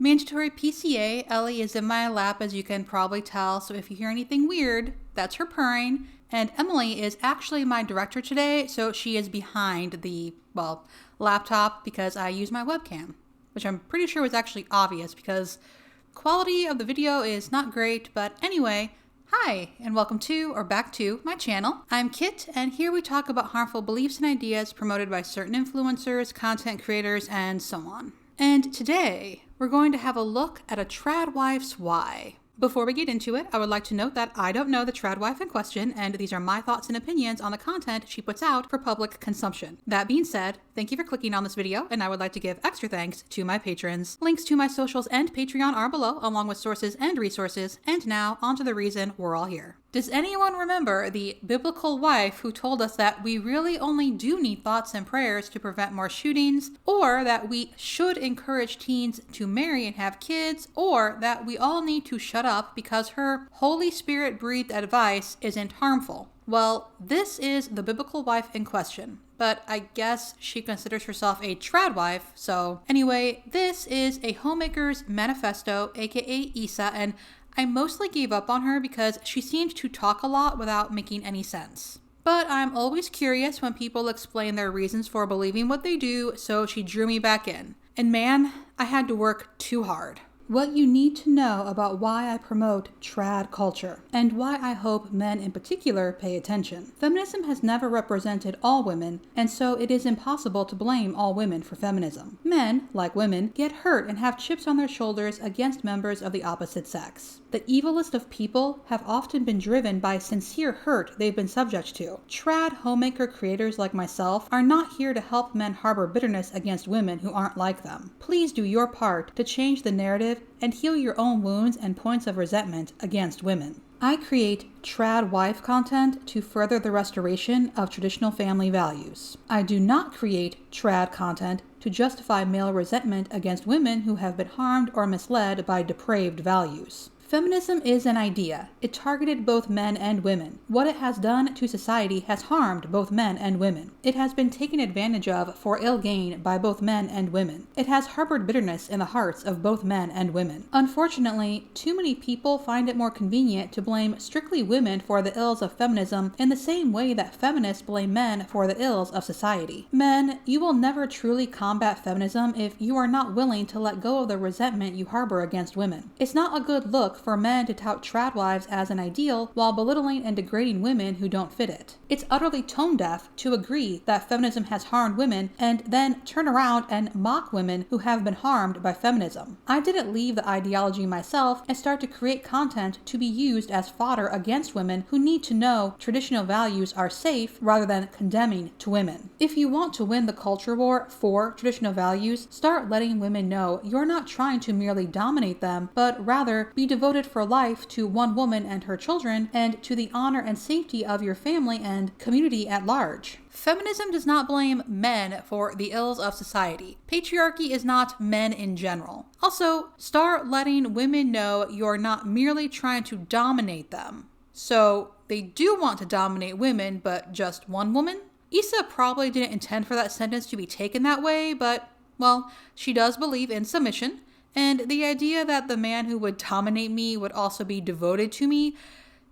Mandatory PCA, Ellie is in my lap as you can probably tell, so if you hear anything weird, that's her purring. And Emily is actually my director today, so she is behind the, laptop because I use my webcam, which I'm pretty sure was actually obvious because quality of the video is not great, but anyway, hi, and welcome to, or back to, my channel. I'm Kit, and here we talk about harmful beliefs and ideas promoted by certain influencers, content creators, and so on. And today, we're going to have a look at a TradWife's why. Before we get into it, I would like to note that I don't know the TradWife in question, and these are my thoughts and opinions on the content she puts out for public consumption. That being said, thank you for clicking on this video, and I would like to give extra thanks to my patrons. Links to my socials and Patreon are below, along with sources and resources, and now on to the reason we're all here. Does anyone remember the biblical wife who told us that we really only do need thoughts and prayers to prevent more shootings, or that we should encourage teens to marry and have kids, or that we all need to shut up because her Holy Spirit breathed advice isn't harmful? Well, this is the biblical wife in question, but I guess she considers herself a TradWife, so anyway, this is a homemaker's manifesto, aka Isa, and I mostly gave up on her because she seemed to talk a lot without making any sense. But I'm always curious when people explain their reasons for believing what they do, so she drew me back in. And man, I had to work too hard. What you need to know about why I promote trad culture, and why I hope men in particular pay attention. Feminism has never represented all women, and so it is impossible to blame all women for feminism. Men, like women, get hurt and have chips on their shoulders against members of the opposite sex. The evilest of people have often been driven by sincere hurt they've been subject to. Trad homemaker creators like myself are not here to help men harbor bitterness against women who aren't like them. Please do your part to change the narrative and heal your own wounds and points of resentment against women. I create trad wife content to further the restoration of traditional family values. I do not create trad content to justify male resentment against women who have been harmed or misled by depraved values. Feminism is an idea. It targeted both men and women. What it has done to society has harmed both men and women. It has been taken advantage of for ill gain by both men and women. It has harbored bitterness in the hearts of both men and women. Unfortunately, too many people find it more convenient to blame strictly women for the ills of feminism in the same way that feminists blame men for the ills of society. Men, you will never truly combat feminism if you are not willing to let go of the resentment you harbor against women. It's not a good look for men to tout tradwives as an ideal while belittling and degrading women who don't fit it. It's utterly tone deaf to agree that feminism has harmed women and then turn around and mock women who have been harmed by feminism. I didn't leave the ideology myself and start to create content to be used as fodder against women who need to know traditional values are safe rather than condemning to women. If you want to win the culture war for traditional values, start letting women know you're not trying to merely dominate them, but rather be devoted for life to one woman and her children, and to the honor and safety of your family and community at large. Feminism does not blame men for the ills of society. Patriarchy is not men in general. Also, start letting women know you're not merely trying to dominate them. So, they do want to dominate women, but just one woman? Isa probably didn't intend for that sentence to be taken that way, but, well, she does believe in submission. And the idea that the man who would dominate me would also be devoted to me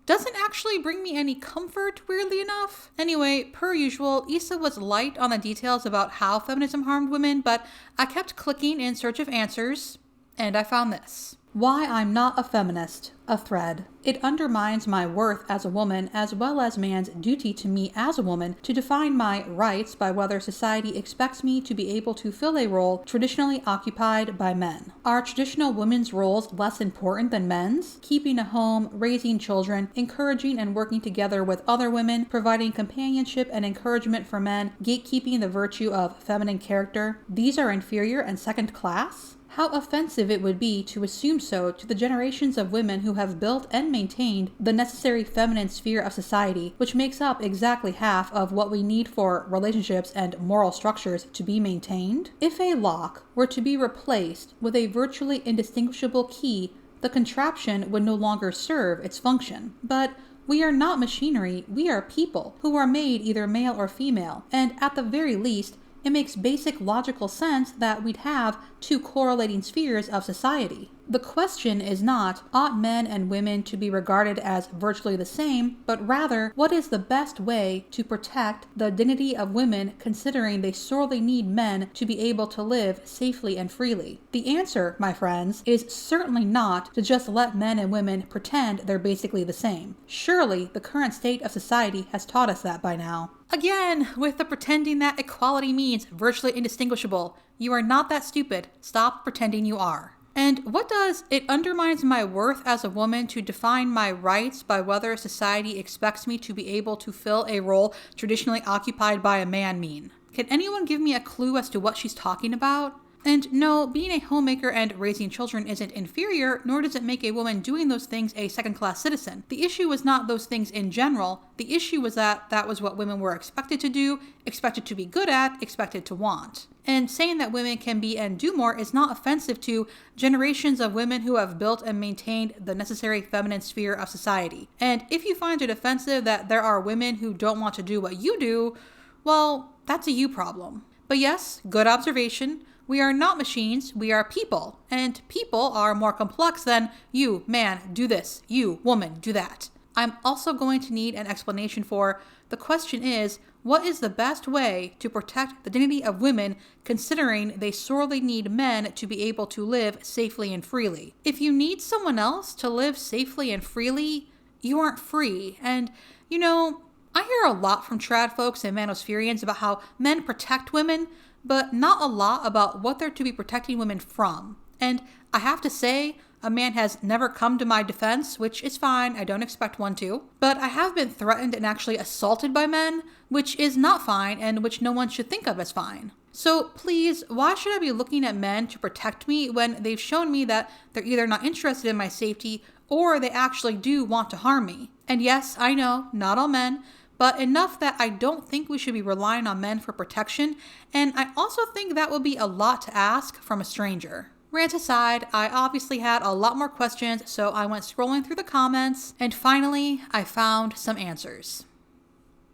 doesn't actually bring me any comfort, weirdly enough. Anyway, per usual, Isa was light on the details about how feminism harmed women, but I kept clicking in search of answers, and I found this. Why I'm not a feminist, a thread. It undermines my worth as a woman as well as man's duty to me as a woman to define my rights by whether society expects me to be able to fill a role traditionally occupied by men. Are traditional women's roles less important than men's? Keeping a home, raising children, encouraging and working together with other women, providing companionship and encouragement for men, gatekeeping the virtue of feminine character. These are inferior and second class? How offensive it would be to assume so to the generations of women who have built and maintained the necessary feminine sphere of society, which makes up exactly half of what we need for relationships and moral structures to be maintained. If a lock were to be replaced with a virtually indistinguishable key, the contraption would no longer serve its function. But we are not machinery, we are people who are made either male or female, and at the very least, It makes basic logical sense that we'd have two correlating spheres of society. The question is not, ought men and women to be regarded as virtually the same, but rather, what is the best way to protect the dignity of women considering they sorely need men to be able to live safely and freely? The answer, my friends, is certainly not to just let men and women pretend they're basically the same. Surely, the current state of society has taught us that by now. Again, with the pretending that equality means virtually indistinguishable. You are not that stupid. Stop pretending you are. And what does "it undermines my worth as a woman to define my rights by whether society expects me to be able to fill a role traditionally occupied by a man" mean? Can anyone give me a clue as to what she's talking about? And no, being a homemaker and raising children isn't inferior, nor does it make a woman doing those things a second-class citizen. The issue was not those things in general. The issue was that that was what women were expected to do, expected to be good at, expected to want. And saying that women can be and do more is not offensive to generations of women who have built and maintained the necessary feminine sphere of society. And if you find it offensive that there are women who don't want to do what you do, well, that's a you problem. But yes, good observation. We are not machines, we are people. And people are more complex than you, man, do this, you, woman, do that. I'm also going to need an explanation for the question is, what is the best way to protect the dignity of women considering they sorely need men to be able to live safely and freely? If you need someone else to live safely and freely, you aren't free. And, you know, I hear a lot from trad folks and manospherians about how men protect women, but not a lot about what they're to be protecting women from. And I have to say, a man has never come to my defense, which is fine, I don't expect one to. But I have been threatened and actually assaulted by men, which is not fine and which no one should think of as fine. So please, why should I be looking at men to protect me when they've shown me that they're either not interested in my safety or they actually do want to harm me? And yes, I know, not all men, but enough that I don't think we should be relying on men for protection, and I also think that would be a lot to ask from a stranger. Rant aside, I obviously had a lot more questions, so I went scrolling through the comments, and finally, I found some answers.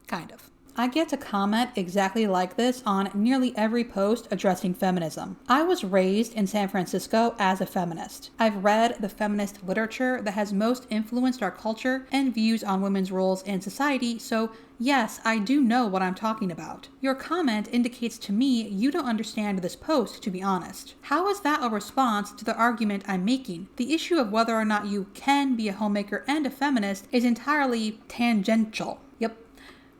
Kind of. I get to comment exactly like this on nearly every post addressing feminism. I was raised in San Francisco as a feminist. I've read the feminist literature that has most influenced our culture and views on women's roles in society, so yes, I do know what I'm talking about. Your comment indicates to me you don't understand this post, to be honest. How is that a response to the argument I'm making? The issue of whether or not you can be a homemaker and a feminist is entirely tangential. Yep.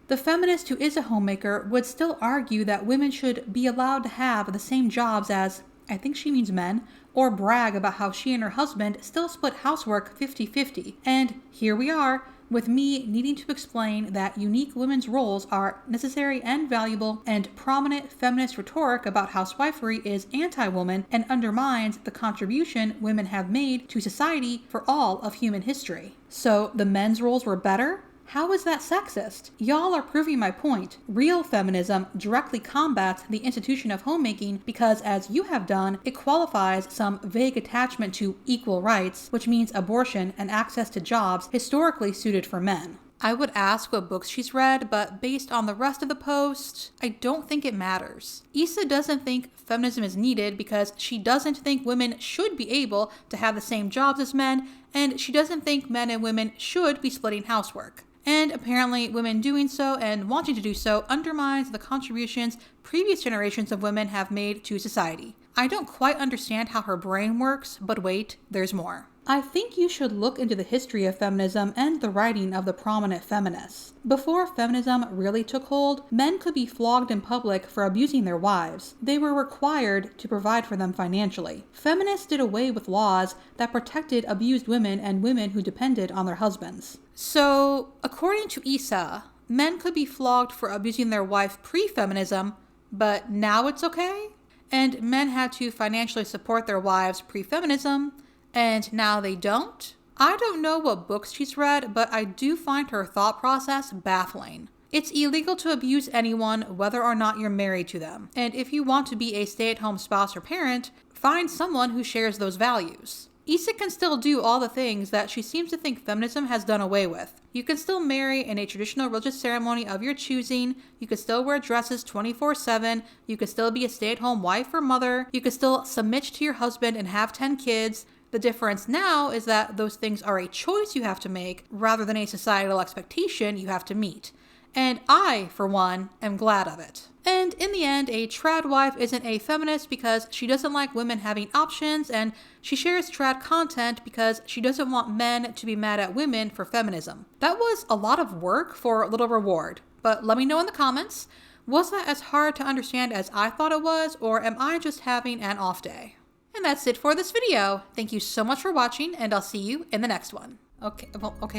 The feminist who is a homemaker would still argue that women should be allowed to have the same jobs as, I think she means men, or brag about how she and her husband still split housework 50-50. And here we are, with me needing to explain that unique women's roles are necessary and valuable, and prominent feminist rhetoric about housewifery is anti-woman and undermines the contribution women have made to society for all of human history. So the men's roles were better? How is that sexist? Y'all are proving my point. Real feminism directly combats the institution of homemaking because, as you have done, it qualifies some vague attachment to equal rights, which means abortion and access to jobs historically suited for men. I would ask what books she's read, but based on the rest of the post, I don't think it matters. Issa doesn't think feminism is needed because she doesn't think women should be able to have the same jobs as men, and she doesn't think men and women should be splitting housework. And apparently women doing so and wanting to do so undermines the contributions previous generations of women have made to society. I don't quite understand how her brain works, but wait, there's more. I think you should look into the history of feminism and the writing of the prominent feminists. Before feminism really took hold, men could be flogged in public for abusing their wives. They were required to provide for them financially. Feminists did away with laws that protected abused women and women who depended on their husbands. So, according to Issa, men could be flogged for abusing their wife pre-feminism, but now it's okay? And men had to financially support their wives pre-feminism, and now they don't? I don't know what books she's read, but I do find her thought process baffling. It's illegal to abuse anyone, whether or not you're married to them. And if you want to be a stay-at-home spouse or parent, find someone who shares those values. Issa can still do all the things that she seems to think feminism has done away with. You can still marry in a traditional religious ceremony of your choosing, you can still wear dresses 24/7, you can still be a stay-at-home wife or mother, you can still submit to your husband and have 10 kids. The difference now is that those things are a choice you have to make rather than a societal expectation you have to meet. And I, for one, am glad of it. And in the end, a trad wife isn't a feminist because she doesn't like women having options, and she shares trad content because she doesn't want men to be mad at women for feminism. That was a lot of work for little reward, but let me know in the comments, was that as hard to understand as I thought it was, or am I just having an off day? And that's it for this video. Thank you so much for watching, and I'll see you in the next one. Okay,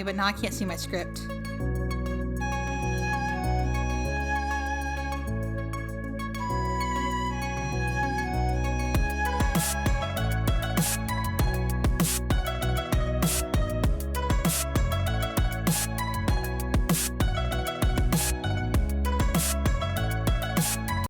but now I can't see my script.